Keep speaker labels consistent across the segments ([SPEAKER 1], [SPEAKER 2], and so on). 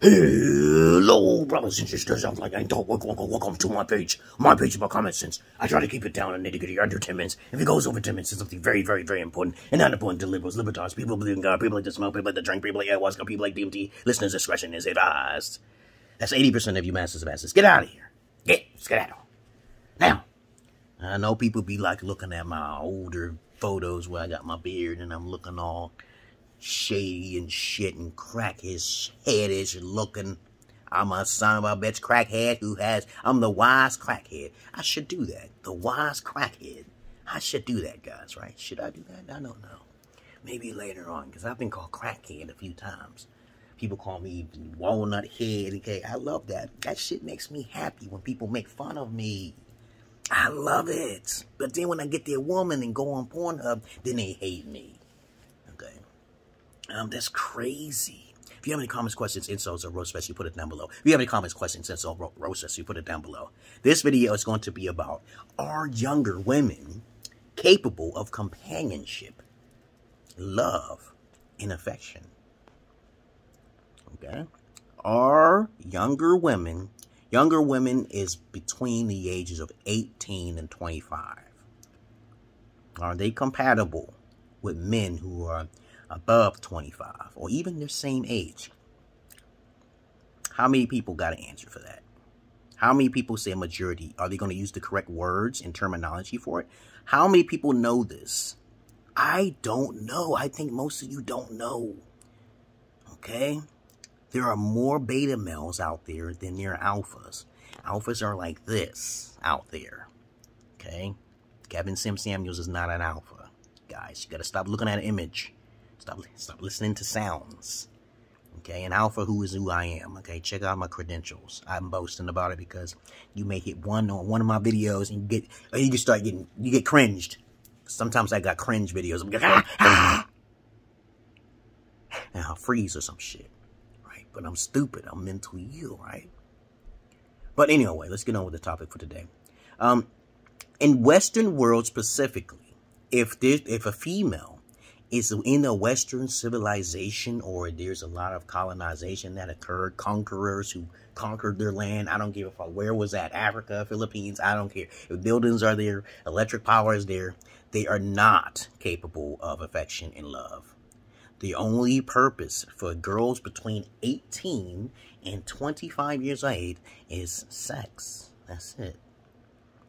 [SPEAKER 1] Hello, brothers and sisters. I'm like, welcome to my page. My page about common sense. I try to keep it down and nitty-gritty under 10 minutes. If it goes over 10 minutes, it's something very, very, very important. And not important to liberals, libertarians, people believe in God, people like to smoke, people like to drink, people like ayahuasca, people like DMT. Listeners' discretion is advised. That's 80% of you masters of asses. Get out of here. Get skedaddle. Now, I know people be like looking at my older photos where I got my beard and I'm looking all shady and shit and crack his headish looking. I'm a son of a bitch crackhead I'm the wise crackhead. I should do that. The wise crackhead. I should do that, guys, right? Should I do that? I don't know. Maybe later on, because I've been called crackhead a few times. People call me walnut head. Okay, I love that. That shit makes me happy when people make fun of me. I love it. But then when I get their woman and go on Pornhub, then they hate me. Okay. That's crazy. If you have any comments, questions, insults, or roast fest, you put it down below. If you have any comments, questions, insults, or roast fest, you put it down below. This video is going to be about, are younger women capable of companionship, love, and affection? Okay. Are younger women is between the ages of 18 and 25. Are they compatible with men who are above 25 or even their same age? How many people got an answer for that? How many people say a majority? Are they going to use the correct words and terminology for it? How many people know this? I don't know. I think most of you don't know. Okay? There are more beta males out there than there are alphas. Alphas are like this out there. Okay? Kevin Samuels is not an alpha. Guys, you got to stop looking at an image. Stop listening to sounds. Okay? An alpha who is who I am. Okay? Check out my credentials. I'm boasting about it because you may hit one on one of my videos and you get cringed. Sometimes I got cringe videos. I'm like, and I'll freeze or some shit. But I'm stupid. I'm mentally ill, right? But anyway, let's get on with the topic for today. In Western world specifically, if a female is in a Western civilization or there's a lot of colonization that occurred, conquerors who conquered their land, I don't give a fuck where was that, Africa, Philippines, I don't care. If buildings are there, electric power is there, they are not capable of affection and love. The only purpose for girls between 18 and 25 years of age is sex. That's it.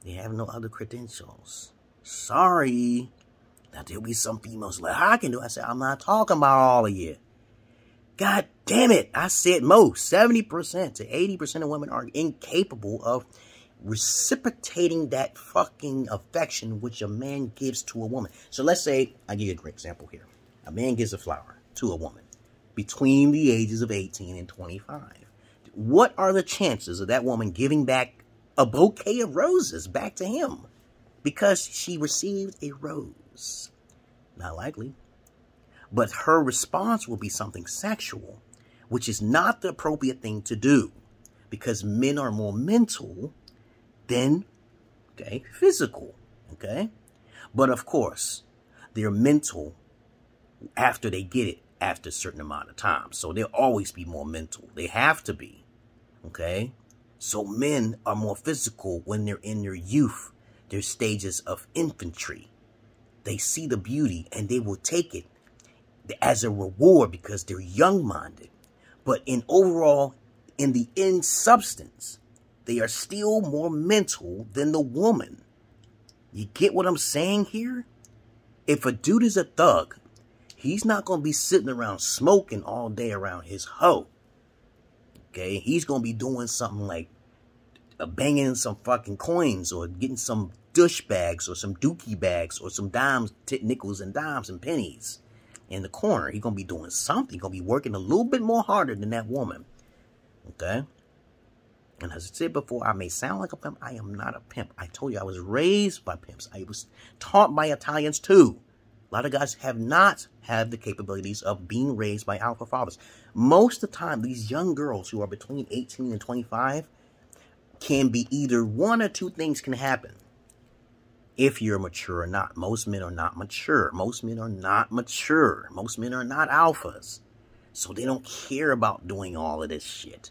[SPEAKER 1] They have no other credentials. Sorry. Now, there'll be some females like, I can do it. I said, I'm not talking about all of you. God damn it. I said most. 70% to 80% of women are incapable of reciprocating that fucking affection which a man gives to a woman. So let's say, I'll give you a great example here. A man gives a flower to a woman between the ages of 18 and 25. What are the chances of that woman giving back a bouquet of roses back to him because she received a rose? Not likely. But her response will be something sexual, which is not the appropriate thing to do because men are more mental than, okay, physical, okay? But of course, they're mental after they get it after a certain amount of time. So they'll always be more mental. They have to be. Okay? So men are more physical when they're in their youth, their stages of infantry. They see the beauty and they will take it as a reward because they're young-minded. But in the end substance, they are still more mental than the woman. You get what I'm saying here? If a dude is a thug, he's not going to be sitting around smoking all day around his hoe. Okay? He's going to be doing something like banging some fucking coins or getting some douchebags or some dookie bags or some dimes, nickels and dimes and pennies in the corner. He's going to be doing something. He's going to be working a little bit more harder than that woman. Okay? And as I said before, I may sound like a pimp. I am not a pimp. I told you I was raised by pimps. I was taught by Italians too. A lot of guys have not had the capabilities of being raised by alpha fathers. Most of the time, these young girls who are between 18 and 25 can be either one or two things can happen. If you're mature or not. Most men are not mature. Most men are not mature. Most men are not alphas. So they don't care about doing all of this shit.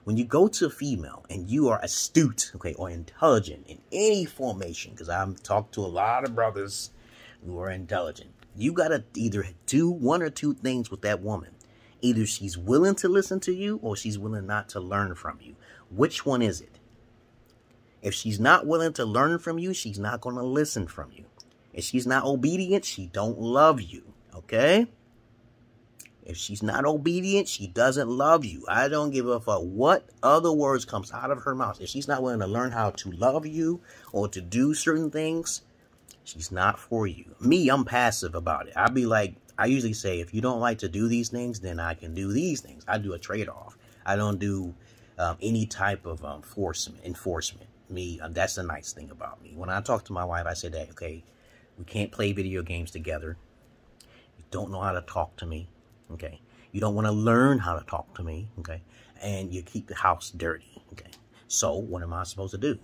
[SPEAKER 1] When you go to a female and you are astute, okay, or intelligent in any formation, because I've talked to a lot of brothers who are intelligent, you got to either do one or two things with that woman. Either she's willing to listen to you or she's willing not to learn from you. Which one is it? If she's not willing to learn from you, she's not going to listen from you. If she's not obedient, she don't love you, okay? If she's not obedient, she doesn't love you. I don't give a fuck what other words comes out of her mouth. If she's not willing to learn how to love you or to do certain things, she's not for you. Me, I'm passive about it. I'll be like, I usually say, if you don't like to do these things, then I can do these things. I do a trade-off. I don't do any type of enforcement. Me, that's the nice thing about me. When I talk to my wife, I say that, okay, we can't play video games together. You don't know how to talk to me, okay? You don't want to learn how to talk to me, okay? And you keep the house dirty, okay? So what am I supposed to do?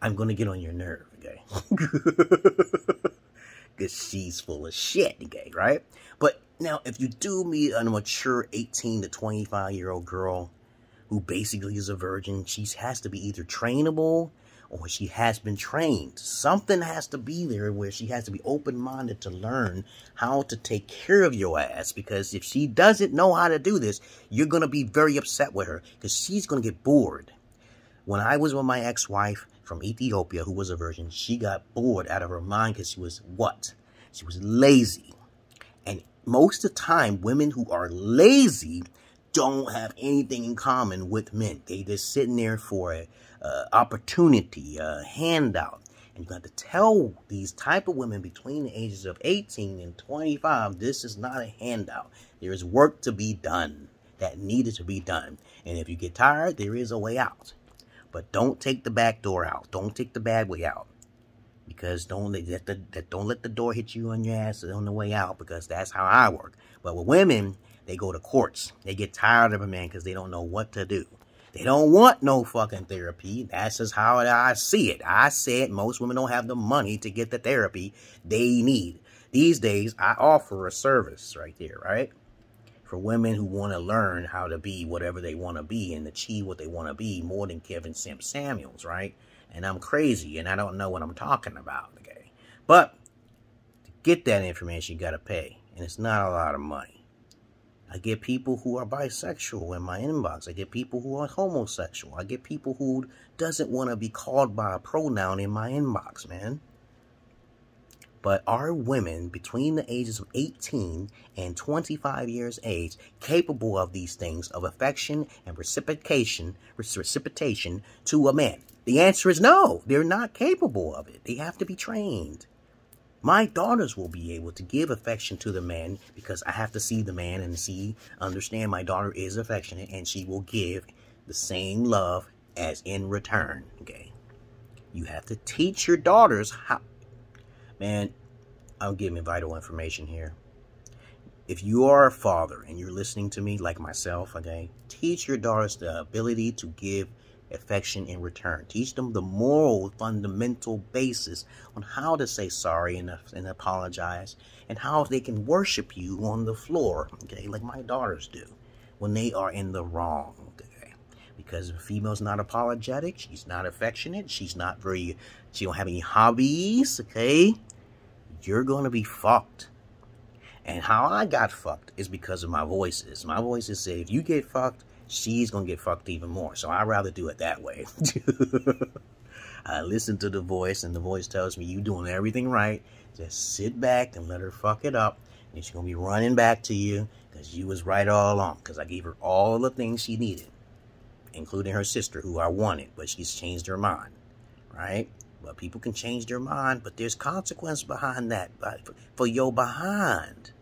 [SPEAKER 1] I'm going to get on your nerve, okay? Because she's full of shit, okay, right? But now, if you do meet a mature 18 to 25-year-old girl who basically is a virgin, she has to be either trainable or she has been trained. Something has to be there where she has to be open-minded to learn how to take care of your ass. Because if she doesn't know how to do this, you're going to be very upset with her because she's going to get bored. When I was with my ex-wife from Ethiopia, who was a virgin, she got bored out of her mind because she was what? She was lazy. And most of the time, women who are lazy don't have anything in common with men. They just sitting there for a opportunity, a handout. And you got to tell these type of women between the ages of 18 and 25, this is not a handout. There is work to be done that needed to be done. And if you get tired, there is a way out. But don't take the back door out. Don't take the bad way out. Because don't let the door hit you on your ass on the way out, because that's how I work. But with women, they go to courts. They get tired of a man because they don't know what to do. They don't want no fucking therapy. That's just how I see it. I said most women don't have the money to get the therapy they need. These days, I offer a service right there, right? For women who want to learn how to be whatever they want to be and achieve what they want to be more than Kevin Simp Samuels, right? And I'm crazy and I don't know what I'm talking about, okay? But to get that information, you got to pay. And it's not a lot of money. I get people who are bisexual in my inbox. I get people who are homosexual. I get people who doesn't want to be called by a pronoun in my inbox, man. But are women between the ages of 18 and 25 years age capable of these things, of affection and reciprocation to a man? The answer is no. They're not capable of it. They have to be trained. My daughters will be able to give affection to the man because I have to see the man and understand my daughter is affectionate and she will give the same love as in return, okay? You have to teach your daughters how. Man, I'm giving vital information here. If you are a father and you're listening to me like myself, okay, teach your daughters the ability to give affection in return. Teach them the moral, fundamental basis on how to say sorry and apologize, and how they can worship you on the floor, okay, like my daughters do when they are in the wrong, okay? Because if a female's not apologetic, she's not affectionate, she don't have any hobbies, okay, you're going to be fucked. And how I got fucked is because of my voices. My voices say, if you get fucked, she's going to get fucked even more. So I'd rather do it that way. I listen to the voice, and the voice tells me, you doing everything right. Just sit back and let her fuck it up. And she's going to be running back to you because you was right all along. Because I gave her all the things she needed, including her sister, who I wanted. But she's changed her mind, right? Well, people can change their mind, but there's consequence behind that. For your behind.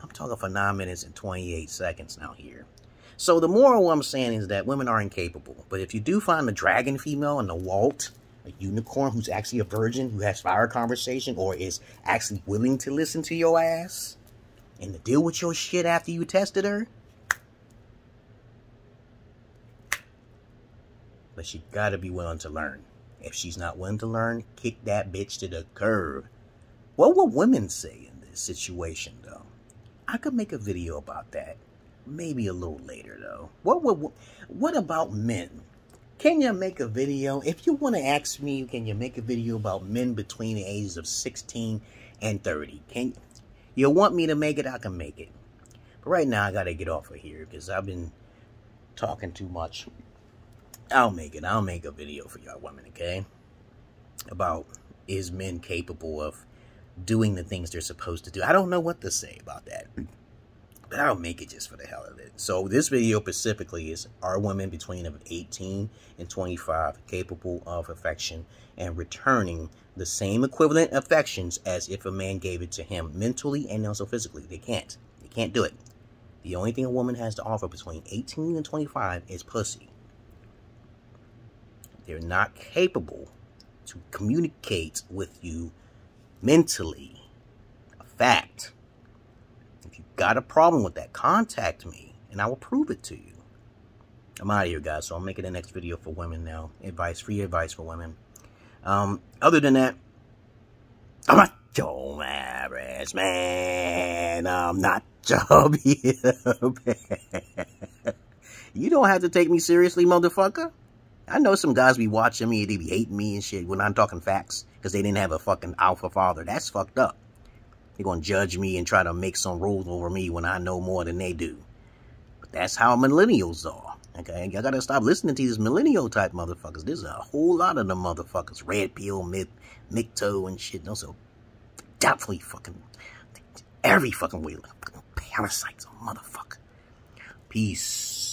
[SPEAKER 1] I'm talking for 9 minutes and 28 seconds now here. So the moral I'm saying is that women are incapable. But if you do find a dragon female in the Walt, a unicorn who's actually a virgin, who has fire conversation, or is actually willing to listen to your ass and to deal with your shit after you tested her, but she gotta be willing to learn. If she's not willing to learn, kick that bitch to the curb. What would women say in this situation, though? I could make a video about that. maybe a little later, though. What about men? Can you make a video? If you want to ask me, can you make a video about men between the ages of 16 and 30? Can you want me to make it? I can make it. But right now, I got to get off of here because I've been talking too much. I'll make it. I'll make a video for y'all women, okay? About is men capable of doing the things they're supposed to do. I don't know what to say about that. But I'll make it just for the hell of it. So this video specifically is, are women between 18 and 25 capable of affection and returning the same equivalent affections as if a man gave it to him mentally and also physically? They can't. They can't do it. The only thing a woman has to offer between 18 and 25 is pussy. They're not capable to communicate with you mentally. A fact. If you got a problem with that, contact me, and I will prove it to you. I'm out of here, guys, so I'm making the next video for women now. Free advice for women. Other than that, I'm not your average man. I'm not your You don't have to take me seriously, motherfucker. I know some guys be watching me, they be hating me and shit when I'm talking facts, because they didn't have a fucking alpha father. That's fucked up. They're going to judge me and try to make some rules over me when I know more than they do. But that's how millennials are. Okay, y'all got to stop listening to these millennial type motherfuckers. There's a whole lot of them motherfuckers. Red pill, MGTOW and shit. Those are definitely fucking every fucking way. Fucking parasites, motherfucker. Peace.